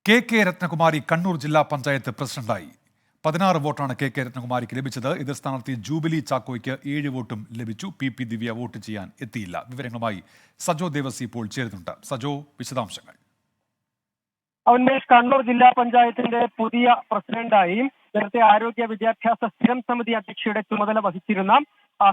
K Ratnakumari Kannur ജില്ലാ പഞ്ചായത്ത് പ്രസിഡന്റായി. 16 വോട്ടാണ് കെ രത്നകുമാരിക്ക് ലഭിച്ചത്. എതിർ സ്ഥാനാർത്ഥി ജൂബിലി ചാക്കോയ്ക്ക് 7 വോട്ടും ലഭിച്ചു. പി ദിവ്യ വോട്ട് ചെയ്യാൻ എത്തിയില്ല. വിവരങ്ങളുമായി സജോ ദേവസി ഇപ്പോൾ ചേരുന്നുണ്ട്. സജോ, വിശദാംശങ്ങൾ. ഉന്മേഷ്, കണ്ണൂർ ജില്ലാ പഞ്ചായത്തിന്റെ പുതിയ പ്രസിഡന്റായി നേരത്തെ ആരോഗ്യ വിദ്യാഭ്യാസ സ്ഥിരം സമിതി അധ്യക്ഷയുടെ ചുമതല വഹിച്ചിരുന്ന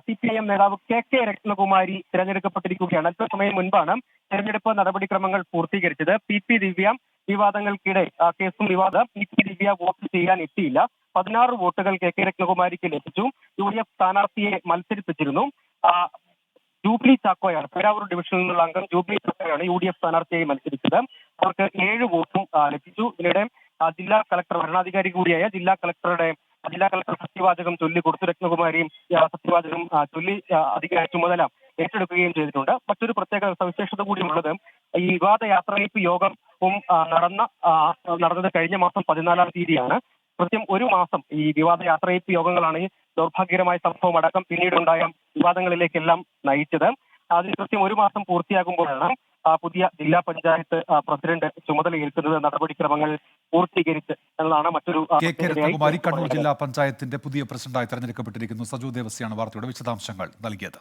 CPIM നേതാവ് കെ രത്നകുമാരി തിരഞ്ഞെടുക്കപ്പെട്ടിരിക്കുകയാണ്. അല്പസമയം മുൻപാണ് തെരഞ്ഞെടുപ്പ് നടപടിക്രമങ്ങൾ പൂർത്തീകരിച്ചത്. പി ദിവ്യ വിവാദങ്ങൾക്കിടെ കേസും വിവാദം പി ദിവ്യ വോട്ട് ചെയ്യാൻ എത്തിയില്ല. 16 വോട്ടുകൾ കെ രത്നകുമാരിക്ക് ലഭിച്ചു. UDF സ്ഥാനാർത്ഥിയെ മത്സരിപ്പിച്ചിരുന്നു. ജൂബിലി ചാക്കോയാണ്, പേരാവൂർ ഡിവിഷനിൽ നിന്നുള്ള അംഗം ജൂബിലി ചാക്കോയാണ് UDF സ്ഥാനാർത്ഥിയായി മത്സരിച്ചത്. അവർക്ക് 7 വോട്ടും ലഭിച്ചു. ഇതിനിടെ ജില്ലാ കളക്ടർ, ഭരണാധികാരി കൂടിയായ ജില്ലാ കളക്ടർ സത്യവാചകം ചൊല്ലിക്കൊടുത്തു. രത്നകുമാരിയും സത്യവാചകം ചൊല്ലി ചുമതല ഏറ്റെടുക്കുകയും ചെയ്തിട്ടുണ്ട്. മറ്റൊരു പ്രത്യേക സവിശേഷത കൂടിയുള്ളത്, ഈ വിവാദ യാത്രയയപ്പ് യോഗവും നടന്നത് കഴിഞ്ഞ മാസം 14-ാം തീയതിയാണ്. കൃത്യം ഒരു മാസം ഈ വിവാദ യാത്രയയപ്പ് യോഗങ്ങളാണ് ഈ ദൗർഭാഗ്യകരമായ സംഭവം അടക്കം പിന്നീടുണ്ടായ വിവാദങ്ങളിലേക്കെല്ലാം നയിച്ചത്. അതിന് കൃത്യം ഒരു മാസം പൂർത്തിയാകുമ്പോഴാണ് പുതിയ ജില്ലാ പഞ്ചായത്ത് പ്രസിഡന്റ് ചുമതലയേൽക്കുന്നത്. നടപടിക്രമങ്ങൾ പൂർത്തീകരിച്ച് എന്നതാണ് മറ്റൊരു. കെ രത്നകുമാരി കണ്ണൂർ ജില്ലാ പഞ്ചായത്തിന്റെ പുതിയ പ്രസിഡന്റായി തെരഞ്ഞെടുക്കപ്പെട്ടിരിക്കുന്നു. സജു ദേവസിയാണ് വാർത്തയുടെ വിശദാംശങ്ങൾ നൽകിയത്.